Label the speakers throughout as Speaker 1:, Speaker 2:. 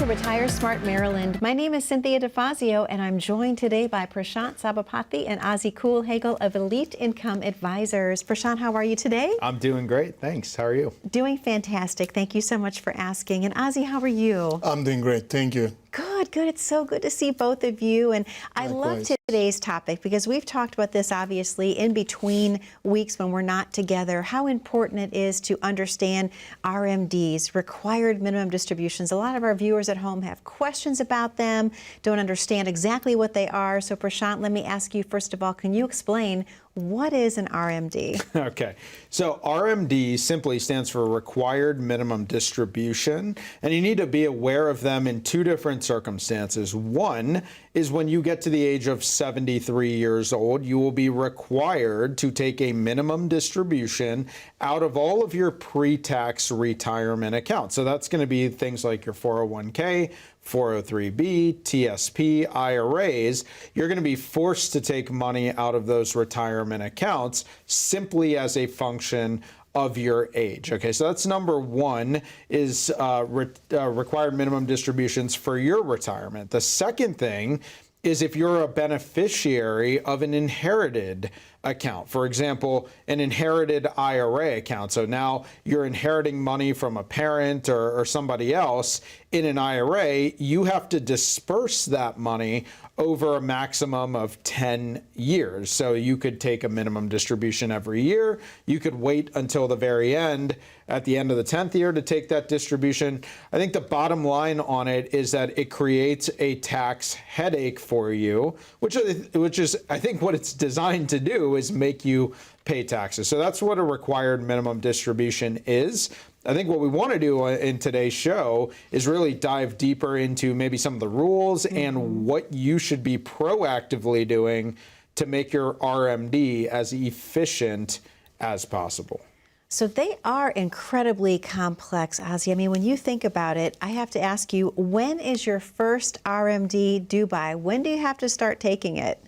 Speaker 1: to Retire Smart Maryland. My name is Cynthia Defazio, and I'm joined today by Prashant, Sabapathi, and Culhagil of Elite Income Advisors. Prashant, how are you today?
Speaker 2: I'm doing great, thanks. How are you?
Speaker 1: Doing fantastic. Thank you so much for asking. And Ozzy, how are you?
Speaker 3: I'm doing great, thank you.
Speaker 1: Good, good. It's so good to see both of you. And I love today's topic because we've talked about this, obviously, in between weeks when we're not together, how important it is to understand RMDs, required minimum distributions. A lot of our viewers at home have questions about them, don't understand exactly what they are. So, Prashant, let me ask you, first of all, can you explain what is an RMD?
Speaker 2: Okay, so RMD simply stands for required minimum distribution, and you need to be aware of them in two different circumstances. One is when you get to the age of 73 years old, you will be required to take a minimum distribution out of all of your pre-tax retirement accounts. So that's going to be things like your 401k, 403b, TSP, IRAs. You're going to be forced to take money out of those retirement accounts simply as a function of your age. Okay, so that's number one, is required minimum distributions for your retirement. The second thing is if you're a beneficiary of an inherited account. For example, an inherited IRA account. So now you're inheriting money from a parent or somebody else in an IRA. You have to disperse that money over a maximum of 10 years. So you could take a minimum distribution every year. You could wait until the very end, at the end of the 10th year, to take that distribution. I think the bottom line on it is that it creates a tax headache for you, which is, I think, what it's designed to do is make you pay taxes. So that's what a required minimum distribution is. I think what we want to do in today's show is really dive deeper into maybe some of the rules and what you should be proactively doing to make your RMD as efficient as possible.
Speaker 1: So they are incredibly complex, Ozzy. I mean, when you think about it, I have to ask you, when is your first RMD due by? When do you have to start taking it?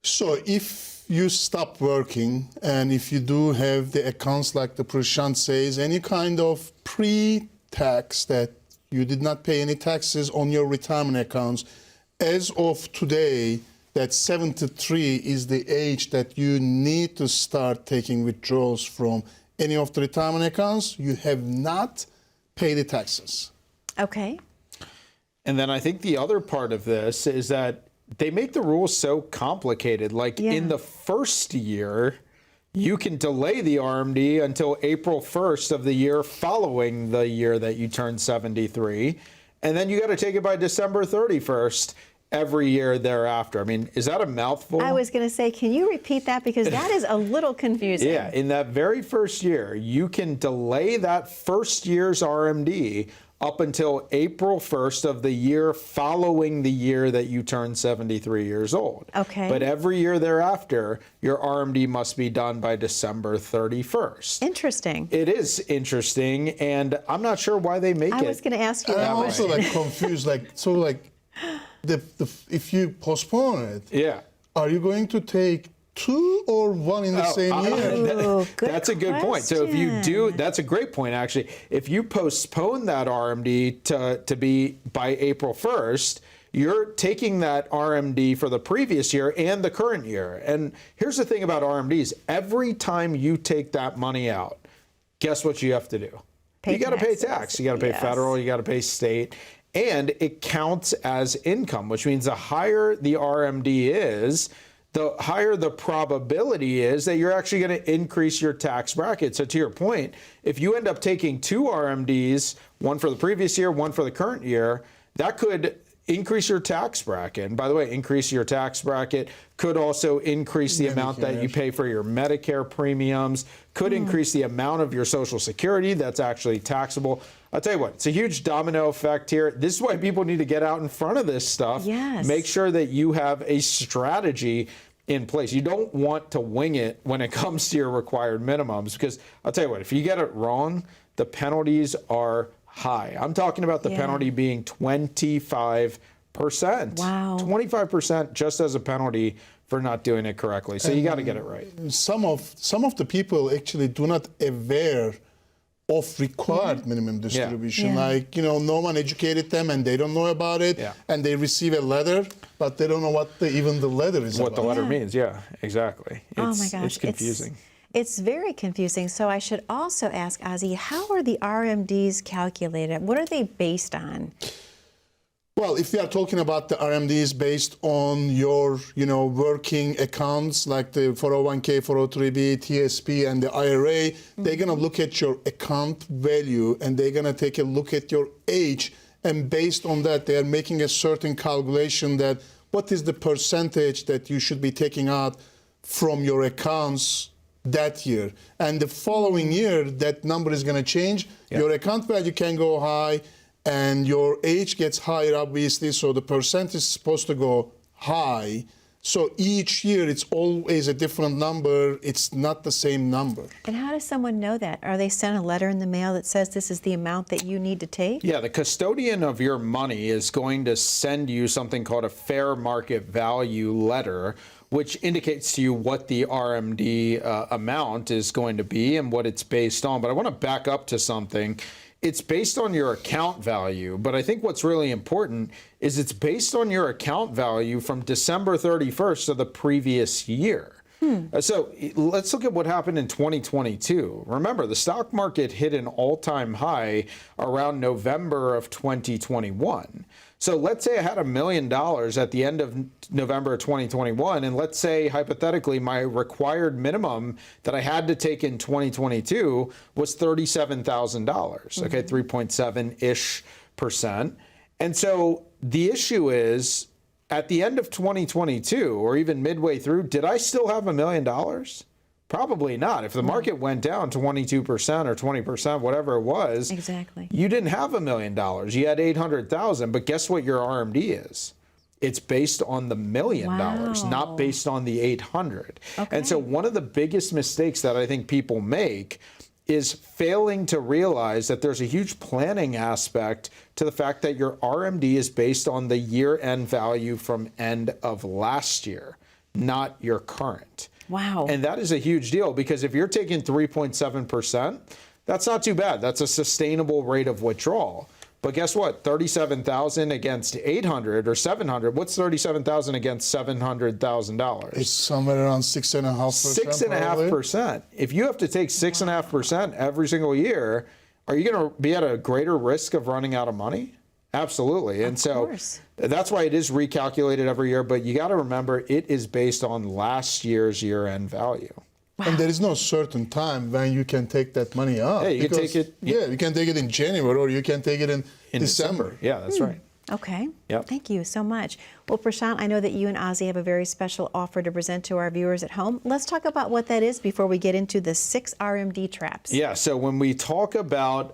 Speaker 3: So if you stop working and if you do have the accounts like the Prashant says, any kind of pre-tax that you did not pay any taxes on your retirement accounts, as of today, that 73 is the age that you need to start taking withdrawals from any of the retirement accounts. You have not paid the taxes.
Speaker 1: Okay.
Speaker 2: And then I think the other part of this is that they make the rules so complicated. Like in the first year, you can delay the RMD until April 1st of the year following the year that you turn 73. And then you got to take it by December 31st every year thereafter. I mean, is that a mouthful?
Speaker 1: I was going to say, can you repeat that? Because that is a little confusing.
Speaker 2: Yeah, in that very first year, you can delay that first year's RMD up until April 1st of the year following the year that you turn 73 years old.
Speaker 1: Okay.
Speaker 2: But every year thereafter, your RMD must be done by December 31st.
Speaker 1: Interesting.
Speaker 2: It is interesting, and I'm not sure why they make it.
Speaker 1: I was going to ask you that.
Speaker 3: I'm also confused, if you postpone it, are you going to take two or one in the same year?
Speaker 2: That's a good point. So if you do, that's a great point, actually. If you postpone that RMD to be by April 1st, you're taking that RMD for the previous year and the current year. And here's the thing about RMDs. Every time you take that money out, guess what you have to do? You got to pay tax. You got to pay federal, you got to pay state. And it counts as income, which means the higher the RMD is, the higher the probability is that you're actually going to increase your tax bracket. So to your point, if you end up taking two RMDs, one for the previous year, one for the current year, that could increase your tax bracket. And by the way, increase your tax bracket could also increase the amount that you pay for your Medicare premiums, could increase the amount of your Social Security that's actually taxable. I'll tell you what, it's a huge domino effect here. This is why people need to get out in front of this stuff.
Speaker 1: Yes.
Speaker 2: Make sure that you have a strategy in place. You don't want to wing it when it comes to your required minimums, because I'll tell you what, if you get it wrong, the penalties are high. I'm talking about the penalty being 25%.
Speaker 1: Wow.
Speaker 2: 25% just as a penalty for not doing it correctly. So you got to get it right.
Speaker 3: Some of the people actually do not aware of required minimum distribution.
Speaker 1: Yeah.
Speaker 3: Like, no one educated them and they don't know about it.
Speaker 2: Yeah.
Speaker 3: And they receive a letter, but they don't know what even the letter is
Speaker 2: What
Speaker 3: about.
Speaker 2: the letter
Speaker 1: Yeah.
Speaker 2: means, yeah, exactly.
Speaker 1: Oh my gosh,
Speaker 2: It's confusing.
Speaker 1: It's very confusing. So I should also ask Ozzy, how are the RMDs calculated? What are they based on?
Speaker 3: Well, if we are talking about the RMDs based on your, working accounts like the 401k, 403b, TSP, and the IRA, they're going to look at your account value and they're going to take a look at your age. And based on that, they are making a certain calculation that what is the percentage that you should be taking out from your accounts that year. And the following year, that number is going to change.
Speaker 2: Yeah.
Speaker 3: Your account value can go high and your age gets higher, obviously, so the percent is supposed to go high. So each year, it's always a different number. It's not the same number.
Speaker 1: And how does someone know that? Are they sent a letter in the mail that says this is the amount that you need to take?
Speaker 2: Yeah, the custodian of your money is going to send you something called a fair market value letter, which indicates to you what the RMD amount is going to be and what it's based on. But I want to back up to something. It's based on your account value, but I think what's really important is it's based on your account value from December 31st of the previous year. So let's look at what happened in 2022. Remember, the stock market hit an all-time high around November of 2021. So let's say I had $1 million at the end of November of 2021, and let's say hypothetically my required minimum that I had to take in 2022 was $37,000, okay, 3.7-ish%. And so the issue is, at the end of 2022, or even midway through, did I still have $1 million? Probably not. If the market went down 22% or 20%, whatever it was,
Speaker 1: Exactly.
Speaker 2: you didn't have $1 million. You had 800,000. But guess what your RMD is? It's based on the $1 million,
Speaker 1: Wow.
Speaker 2: not based on the 800.
Speaker 1: Okay.
Speaker 2: And so one of the biggest mistakes that I think people make is failing to realize that there's a huge planning aspect to the fact that your RMD is based on the year-end value from end of last year, not your current.
Speaker 1: Wow.
Speaker 2: And that is a huge deal, because if you're taking 3.7%, that's not too bad. That's a sustainable rate of withdrawal. But guess what? 37,000 against 800 or 700. What's 37,000 against $700,000?
Speaker 3: It's somewhere around 6.5%.
Speaker 2: 6.5%. If you have to take 6.5% every single year, are you going to be at a greater risk of running out of money? Absolutely. And so
Speaker 1: course.
Speaker 2: that's why it is recalculated every year. But you got to remember, it is based on last year's year-end value.
Speaker 3: And there is no certain time when you can take that money out.
Speaker 2: Yeah, you can take it.
Speaker 3: Yeah, you can take it in January or you can take it in December.
Speaker 2: Yeah, that's right.
Speaker 1: Okay.
Speaker 2: Yep.
Speaker 1: Thank you so much. Well, Prashant, I know that you and Ozzy have a very special offer to present to our viewers at home. Let's talk about what that is before we get into the 6 RMD traps.
Speaker 2: Yeah, so when we talk about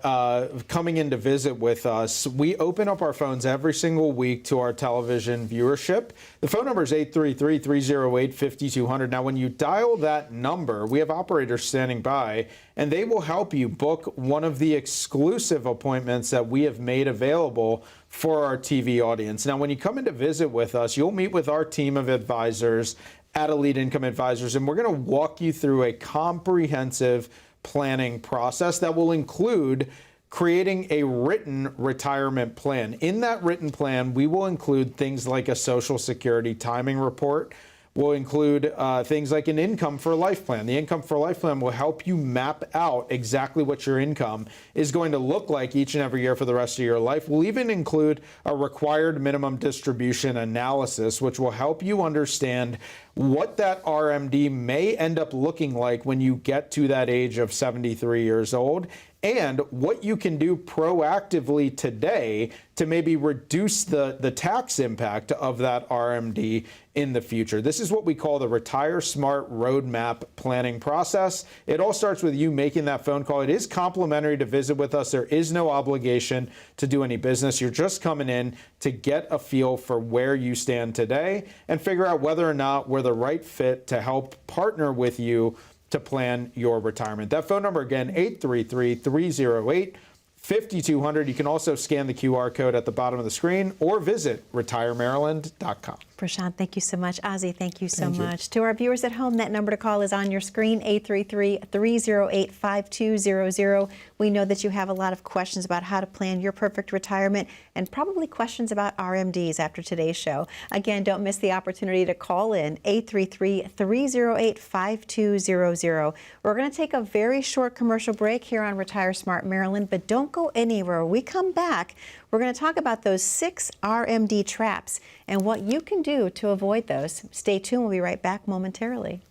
Speaker 2: coming in to visit with us, we open up our phones every single week to our television viewership. The phone number is 833-308-5200. Now, when you dial that number, we have operators standing by, and they will help you book one of the exclusive appointments that we have made available for our TV audience. Now, when you come in to visit with us, you'll meet with our team of advisors at Elite Income Advisors, and we're going to walk you through a comprehensive planning process that will include creating a written retirement plan. In that written plan, we will include things like a Social Security timing report. We'll include things like an income for life plan. The income for life plan will help you map out exactly what your income is going to look like each and every year for the rest of your life. We'll even include a required minimum distribution analysis, which will help you understand what that RMD may end up looking like when you get to that age of 73 years old, and what you can do proactively today to maybe reduce the tax impact of that RMD in the future. This is what we call the Retire Smart Roadmap planning process. It all starts with you making that phone call. It is complimentary to visit with us. There is no obligation to do any business. You're just coming in to get a feel for where you stand today and figure out whether or not we're the right fit to help partner with you to plan your retirement. That phone number again, 833-308-5200. 5200. You can also scan the QR code at the bottom of the screen or visit retiremaryland.com.
Speaker 1: Prashant, thank you so much. Ozzy, thank you so much. To our viewers at home, that number to call is on your screen, 833-308-5200. We know that you have a lot of questions about how to plan your perfect retirement and probably questions about RMDs after today's show. Again, don't miss the opportunity to call in, 833-308-5200. We're going to take a very short commercial break here on Retire Smart Maryland, but don't go anywhere. When we come back, we're going to talk about those 6 RMD traps and what you can do to avoid those. Stay tuned. We'll be right back momentarily.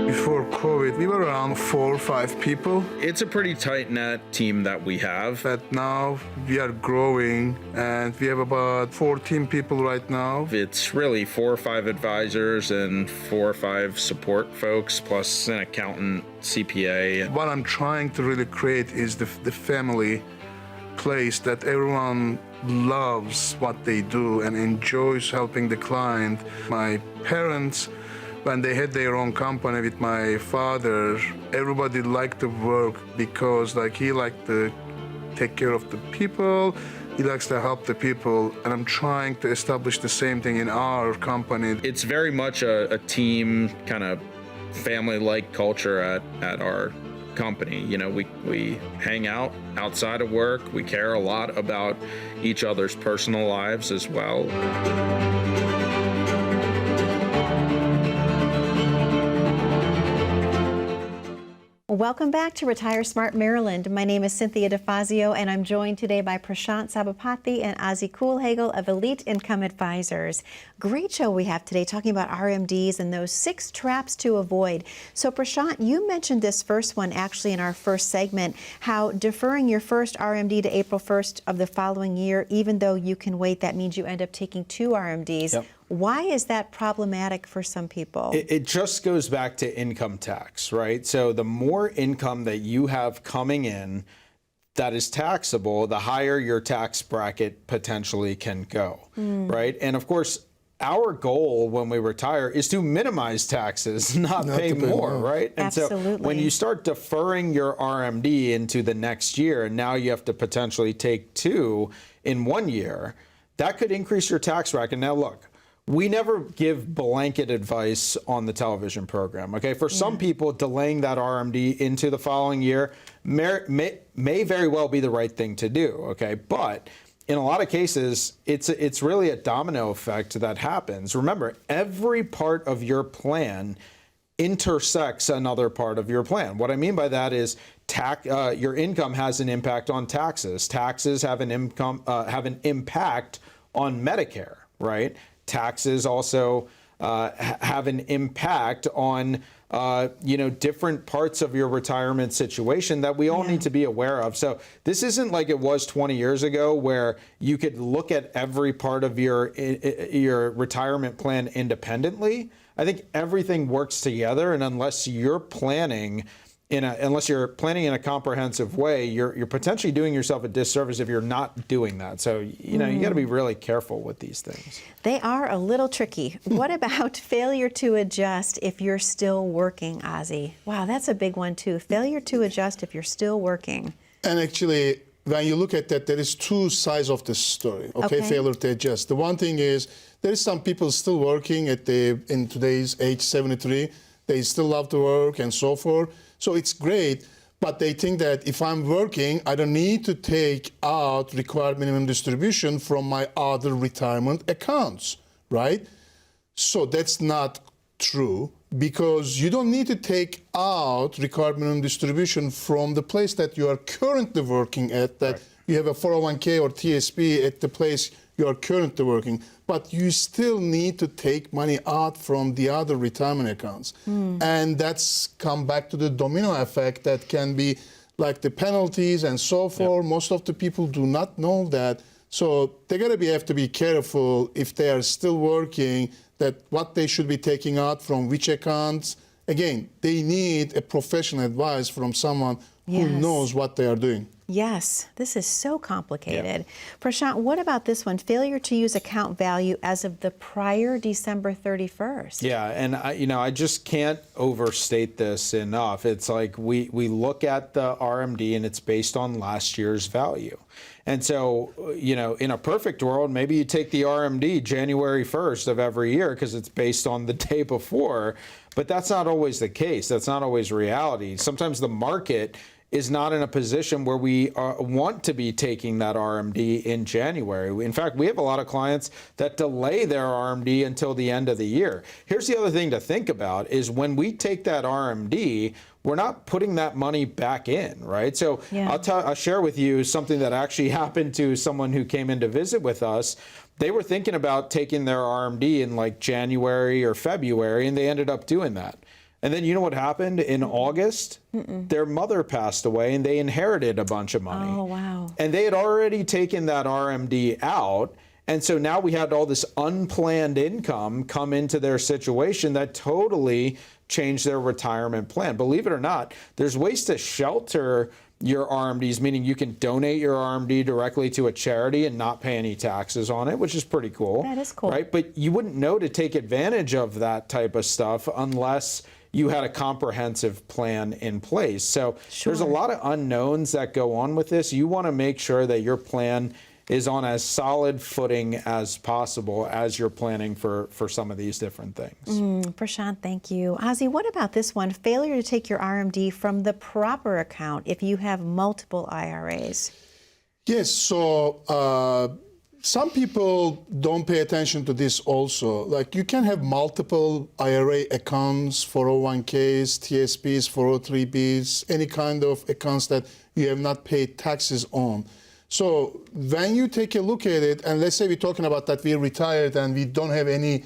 Speaker 4: Before COVID, we were around 4 or 5 people.
Speaker 5: It's a pretty tight-knit team that we have.
Speaker 4: But now we are growing and we have about 14 people right now.
Speaker 5: It's really 4 or 5 advisors and 4 or 5 support folks, plus an accountant, CPA.
Speaker 4: What I'm trying to really create is the family place that everyone loves what they do and enjoys helping the client. My parents, when they had their own company with my father, everybody liked to work because he liked to take care of the people, he likes to help the people, and I'm trying to establish the same thing in our company.
Speaker 5: It's very much a team, kind of family-like culture at our company. You know, we hang out outside of work. We care a lot about each other's personal lives as well.
Speaker 1: Welcome back to Retire Smart Maryland. My name is Cynthia Defazio, and I'm joined today by Prashant Sabapathi and Ozer Culhagil of Elite Income Advisors. Great show we have today talking about RMDs and those 6 traps to avoid. So Prashant, you mentioned this first one actually in our first segment, how deferring your first RMD to April 1st of the following year, even though you can wait, that means you end up taking 2 RMDs.
Speaker 2: Yep.
Speaker 1: Why is that problematic for some people?
Speaker 2: It just goes back to income tax, right? So the more income that you have coming in that is taxable, the higher your tax bracket potentially can go, right? And of course, our goal when we retire is to minimize taxes, not pay more, right? And
Speaker 1: Absolutely.
Speaker 2: so when you start deferring your RMD into the next year, and now you have to potentially take 2 in 1 year, that could increase your tax bracket. Now look, we never give blanket advice on the television program, okay? For some people, delaying that RMD into the following year may very well be the right thing to do, okay? But in a lot of cases, it's really a domino effect that happens. Remember, every part of your plan intersects another part of your plan. What I mean by that is your income has an impact on taxes. Taxes have an impact on Medicare, right? Taxes also have an impact on different parts of your retirement situation that we all need to be aware of. So this isn't like it was 20 years ago where you could look at every part of your retirement plan independently. I think everything works together, and unless you're planning in a comprehensive way, you're potentially doing yourself a disservice if you're not doing that. So, you got to be really careful with these things.
Speaker 1: They are a little tricky. What about failure to adjust if you're still working, Ozzy? Wow, that's a big one too. Failure to adjust if you're still working.
Speaker 3: And actually, when you look at that, there is 2 sides of the story, okay? Failure to adjust. The one thing is, there is some people still working in today's age 73. They still love to work and so forth. So it's great, but they think that if I'm working, I don't need to take out required minimum distribution from my other retirement accounts, right? So that's not true, because you don't need to take out required minimum distribution from the place that you are currently working at, that you have a 401k or TSP at the place you are currently working, but you still need to take money out from the other retirement accounts. And that's come back to the domino effect that can be like the penalties and so forth. Most of the people do not know that. So they're going to have to be careful if they are still working, that what they should be taking out from which accounts. Again, they need a professional advice from someone who knows what they are doing.
Speaker 1: Yes, this is so complicated. Prashant, what about this one? Failure to use account value as of the prior December 31st.
Speaker 2: Yeah, and I just can't overstate this enough. It's like we look at the RMD and it's based on last year's value. And so, in a perfect world, maybe you take the RMD January 1st of every year because it's based on the day before, but that's not always the case. That's not always reality. Sometimes the market is not in a position where we want to be taking that RMD in January. In fact, we have a lot of clients that delay their RMD until the end of the year. Here's the other thing to think about is when we take that RMD, we're not putting that money back in, right? So I'll share with you something that actually happened to someone who came in to visit with us. They were thinking about taking their RMD in like January or February, and they ended up doing that. And then you know what happened in August? Their mother passed away and they inherited a bunch of money.
Speaker 1: Oh, wow.
Speaker 2: And they had already taken that RMD out. And so now we had all this unplanned income come into their situation that totally changed their retirement plan. Believe it or not, there's ways to shelter your RMDs, meaning you can donate your RMD directly to a charity and not pay any taxes on it, which is pretty cool.
Speaker 1: That is cool.
Speaker 2: Right? But you wouldn't know to take advantage of that type of stuff unless you had a comprehensive plan in place. So there's a lot of unknowns that go on with this. You want to make sure that your plan is on as solid footing as possible as you're planning for some of these different things.
Speaker 1: Prashant, thank you. Ozzy, what about this one? Failure to take your RMD from the proper account if you have multiple IRAs.
Speaker 3: Yes, so some people don't pay attention to this also. Like you can have multiple IRA accounts, 401ks, TSPs, 403bs, any kind of accounts that you have not paid taxes on. So when you take a look at it, and let's say we're talking about that we're retired and we don't have any,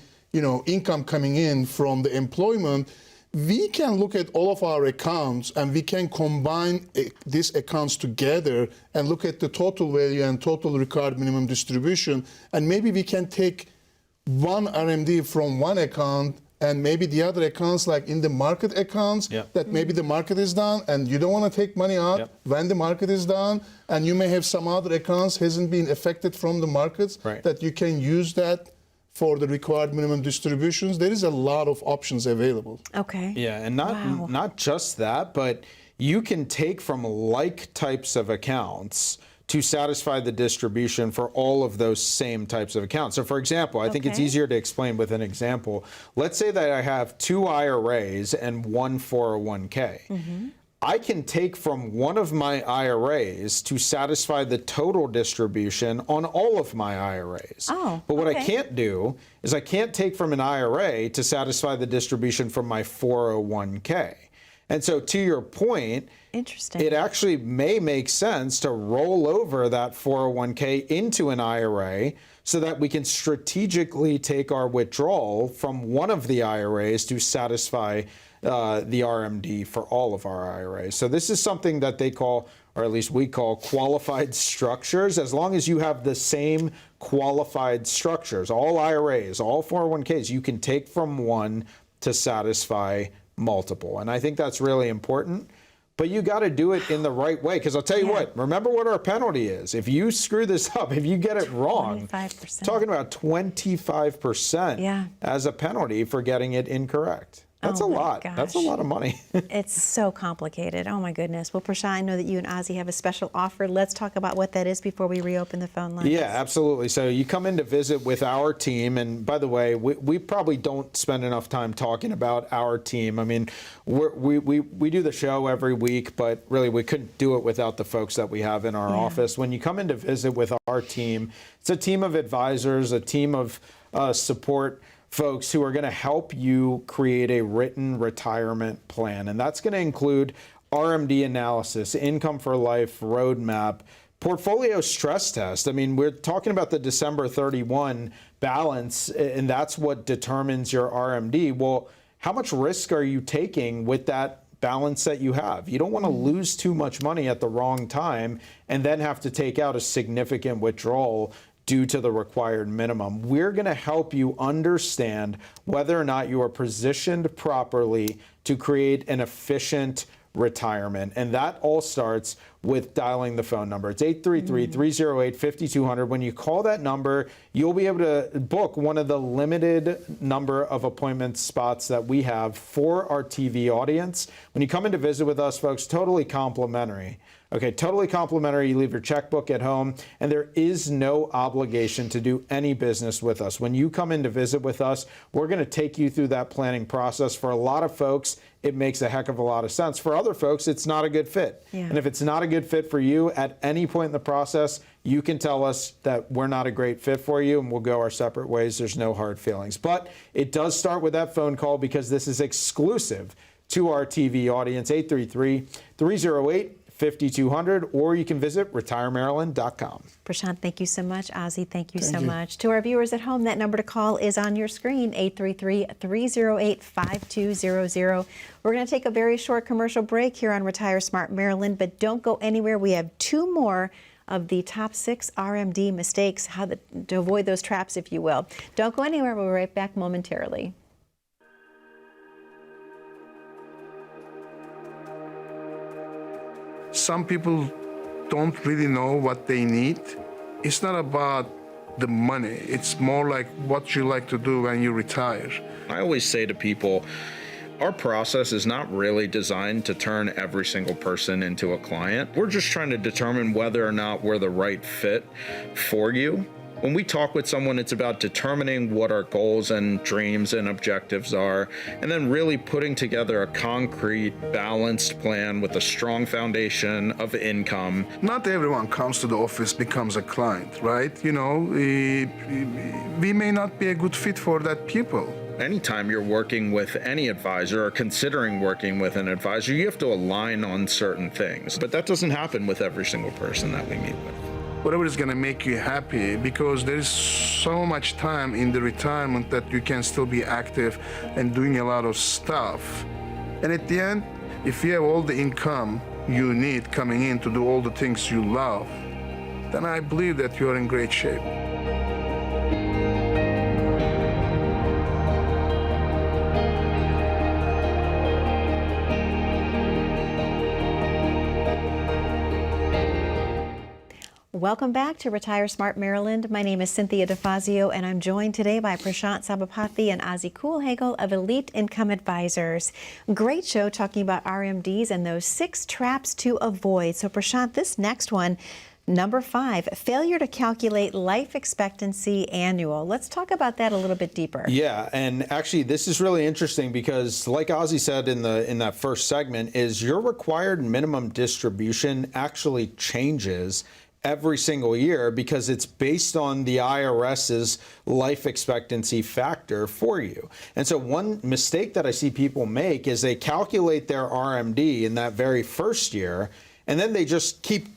Speaker 3: income coming in from the employment, we can look at all of our accounts and we can combine these accounts together and look at the total value and total required minimum distribution. And maybe we can take one RMD from one account and maybe the other accounts, like in the market accounts, that maybe the market is down and you don't want to take money out when the market is down, and you may have some other accounts hasn't been affected from the markets, that you can use that for the required minimum distributions. There is a lot of options available.
Speaker 1: Okay.
Speaker 2: Yeah, and not just that, but you can take from like types of accounts to satisfy the distribution for all of those same types of accounts. So for example, I think it's easier to explain with an example. Let's say that I have 2 IRAs and 1 401k. I can take from one of my IRAs to satisfy the total distribution on all of my IRAs. But what I can't do is I can't take from an IRA to satisfy the distribution from my 401k. And so to your point, it actually may make sense to roll over that 401k into an IRA so that we can strategically take our withdrawal from one of the IRAs to satisfy the RMD for all of our IRAs. So this is something that they call, or at least we call, qualified structures. As long as you have the same qualified structures, all IRAs, all 401ks, you can take from one to satisfy multiple. And I think that's really important. But you got to do it in the right way, because I'll tell you what, remember what our penalty is. If you screw this up, if you get it wrong,
Speaker 1: 25%.
Speaker 2: Talking about 25% as a penalty for getting it incorrect. That's a lot.
Speaker 1: Gosh.
Speaker 2: That's a lot of money.
Speaker 1: It's so complicated. Oh my goodness. Well, Prashant, I know that you and Ozzy have a special offer. Let's talk about what that is before we reopen the phone lines.
Speaker 2: Yeah, absolutely. So you come in to visit with our team, and by the way, we probably don't spend enough time talking about our team. I mean, we do the show every week, but really we couldn't do it without the folks that we have in our office. When you come in to visit with our team, it's a team of advisors, a team of support folks who are going to help you create a written retirement plan. And that's going to include RMD analysis, income for life roadmap, portfolio stress test. I mean, we're talking about the December 31 balance, and that's what determines your RMD. Well, how much risk are you taking with that balance that you have? You don't want to lose too much money at the wrong time and then have to take out a significant withdrawal due to the required minimum. We're going to help you understand whether or not you are positioned properly to create an efficient retirement. And that all starts with dialing the phone number. It's 833-308-5200. When you call that number, you'll be able to book one of the limited number of appointment spots that we have for our TV audience. When you come in to visit with us, folks, totally complimentary. Okay, totally complimentary. You leave your checkbook at home, and there is no obligation to do any business with us. When you come in to visit with us, we're going to take you through that planning process. For a lot of folks, it makes a heck of a lot of sense. For other folks, it's not a good fit.
Speaker 1: Yeah.
Speaker 2: And if it's not a good fit for you, at any point in the process, you can tell us that we're not a great fit for you, and we'll go our separate ways. There's no hard feelings. But it does start with that phone call, because this is exclusive to our TV audience. 833-308-5200, or you can visit retiremaryland.com.
Speaker 1: Prashant, thank you so much. Ozzy, thank you so much. To our viewers at home, that number to call is on your screen, 833-308-5200. We're going to take a very short commercial break here on Retire Smart Maryland, but don't go anywhere. We have two more of the top 6 RMD mistakes, how to avoid those traps, if you will. Don't go anywhere. We'll be right back momentarily.
Speaker 4: Some people don't really know what they need. It's not about the money. It's more like what you like to do when you retire.
Speaker 5: I always say to people, our process is not really designed to turn every single person into a client. We're just trying to determine whether or not we're the right fit for you. When we talk with someone, it's about determining what our goals and dreams and objectives are, and then really putting together a concrete, balanced plan with a strong foundation of income.
Speaker 4: Not everyone comes to the office becomes a client, right? You know, we may not be a good fit for that people.
Speaker 5: Anytime you're working with any advisor or considering working with an advisor, you have to align on certain things. But that doesn't happen with every single person that we meet with.
Speaker 4: Whatever is going to make you happy, because there's so much time in the retirement that you can still be active and doing a lot of stuff. And at the end, if you have all the income you need coming in to do all the things you love, then I believe that you're in great shape.
Speaker 1: Welcome back to Retire Smart Maryland. My name is Cynthia Defazio, and I'm joined today by Prashant Sabapathi and Ozzy Culhagil of Elite Income Advisors. Great show talking about RMDs and those 6 traps to avoid. So Prashant, this next one, number 5, failure to calculate life expectancy annual. Let's talk about that a little bit deeper.
Speaker 2: Yeah, and actually this is really interesting because, like Ozzy said in that first segment, is your required minimum distribution actually changes every single year because it's based on the IRS's life expectancy factor for you. And so one mistake that I see people make is they calculate their RMD in that very first year, and then they just keep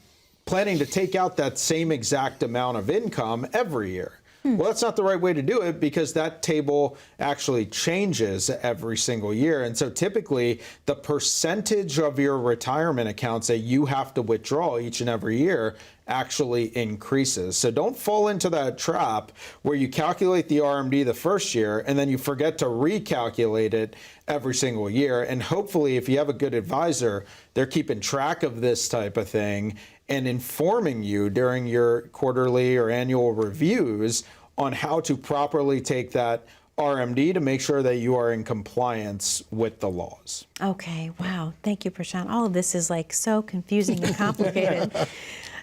Speaker 2: planning to take out that same exact amount of income every year. Well, that's not the right way to do it because that table actually changes every single year. And so typically the percentage of your retirement accounts that you have to withdraw each and every year actually increases. So don't fall into that trap where you calculate the RMD the first year and then you forget to recalculate it every single year. And hopefully if you have a good advisor, they're keeping track of this type of thing and informing you during your quarterly or annual reviews on how to properly take that RMD to make sure that you are in compliance with the laws.
Speaker 1: Okay, wow. Thank you, Prashant. All of this is like so confusing and complicated.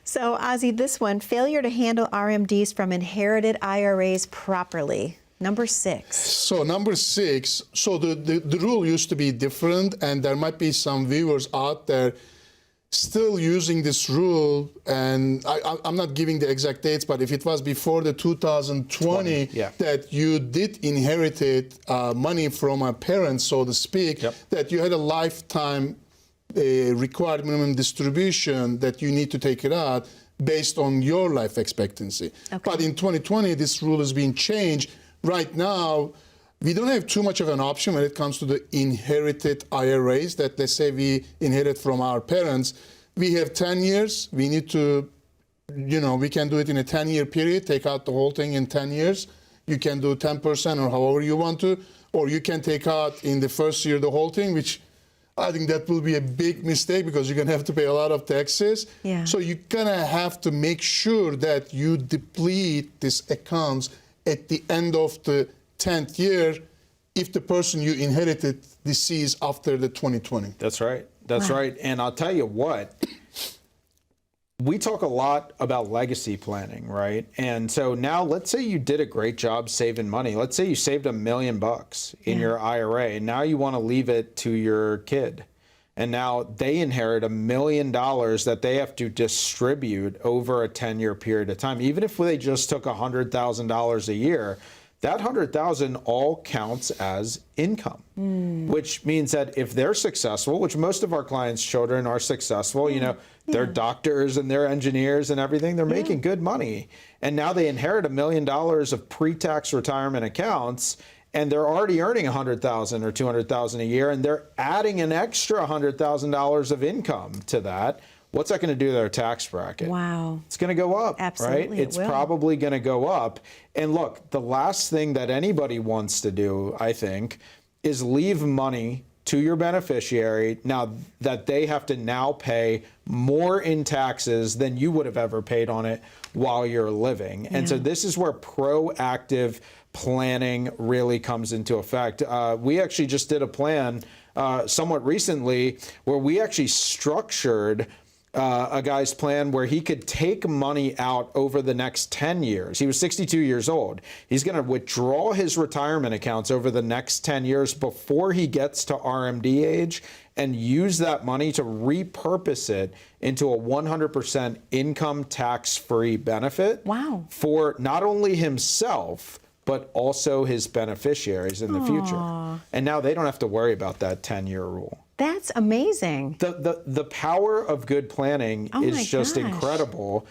Speaker 1: So, Ozzy, this one, failure to handle RMDs from inherited IRAs properly. Number 6.
Speaker 3: So number 6, so the rule used to be different, and there might be some viewers out there still using this rule, and I'm not giving the exact dates, but if it was before the 2020 that you did inherit money from a parent, so to speak, that you had a lifetime required minimum distribution that you need to take it out based on your life expectancy. Okay. But in 2020, this rule is being changed. Right now, we don't have too much of an option when it comes to the inherited IRAs that, let's say, we inherit from our parents. We have 10 years. We need to, we can do it in a 10-year period, take out the whole thing in 10 years. You can do 10% or however you want to, or you can take out in the first year the whole thing, which I think that will be a big mistake because you're going to have to pay a lot of taxes.
Speaker 1: Yeah.
Speaker 3: So you're going to have to make sure that you deplete these accounts at the end of the 10th year if the person you inherited deceased after the 2020.
Speaker 2: That's right. That's
Speaker 1: Wow.
Speaker 2: right. And I'll tell you what, we talk a lot about legacy planning, right? And so now let's say you did a great job saving money. Let's say you saved $1 million in your IRA, and now you want to leave it to your kid. And now they inherit $1 million that they have to distribute over a 10-year period of time. Even if they just took $100,000 a year, that $100,000 all counts as income, which means that if they're successful, which most of our clients' children are successful, you know, they're doctors and they're engineers and everything, they're making good money. And now they inherit $1 million of pre-tax retirement accounts, and they're already earning $100,000 or $200,000 a year, and they're adding an extra $100,000 of income to that. What's that going to do to their tax bracket?
Speaker 1: Wow.
Speaker 2: It's going to go up,
Speaker 1: Absolutely,
Speaker 2: right?
Speaker 1: it
Speaker 2: It's
Speaker 1: will.
Speaker 2: probably going to go up. And look, the last thing that anybody wants to do, I think, is leave money to your beneficiary now that they have to now pay more in taxes than you would have ever paid on it while you're living. And so this is where proactive planning really comes into effect. We actually just did a plan somewhat recently where we actually structured a guy's plan where he could take money out over the next 10 years. He was 62 years old. He's going to withdraw his retirement accounts over the next 10 years before he gets to RMD age and use that money to repurpose it into a 100% income tax-free benefit.
Speaker 1: Wow.
Speaker 2: For not only himself, but also his beneficiaries in the future. And now they don't have to worry about that 10-year rule.
Speaker 1: That's amazing.
Speaker 2: The power of good planning
Speaker 1: Oh my
Speaker 2: is just
Speaker 1: gosh.
Speaker 2: incredible.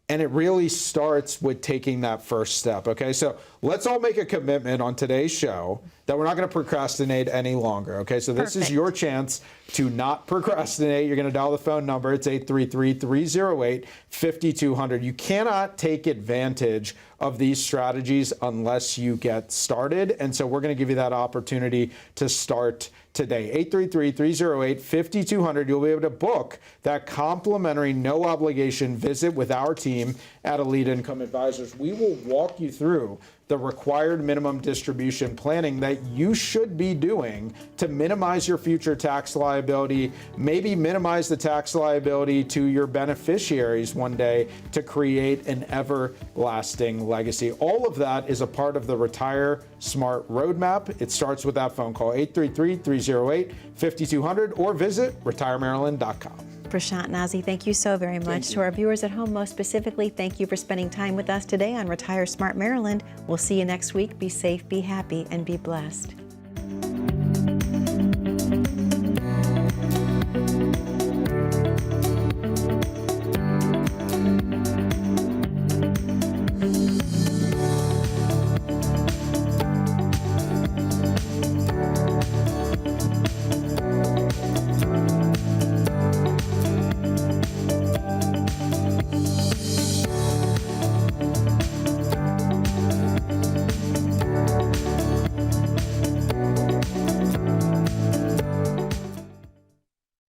Speaker 2: And it really starts with taking that first step. Okay, so let's all make a commitment on today's show that we're not going to procrastinate any longer. Okay, so this is
Speaker 1: Perfect.
Speaker 2: your chance to not procrastinate. You're going to dial the phone number. It's 833-308-5200. You cannot take advantage of these strategies unless you get started. And so we're going to give you that opportunity to start today. 833-308-5200. You'll be able to book that complimentary, no obligation visit with our team at Elite Income Advisors. We will walk you through the required minimum distribution planning that you should be doing to minimize your future tax liability, maybe minimize the tax liability to your beneficiaries one day to create an everlasting legacy. All of that is a part of the Retire Smart Roadmap. It starts with that phone call, 833-308-5200, or visit retiremaryland.com.
Speaker 1: Prashant Nazi, thank you so very much. To our viewers at home, most specifically, thank you for spending time with us today on Retire Smart Maryland. We'll see you next week. Be safe, be happy, and be blessed.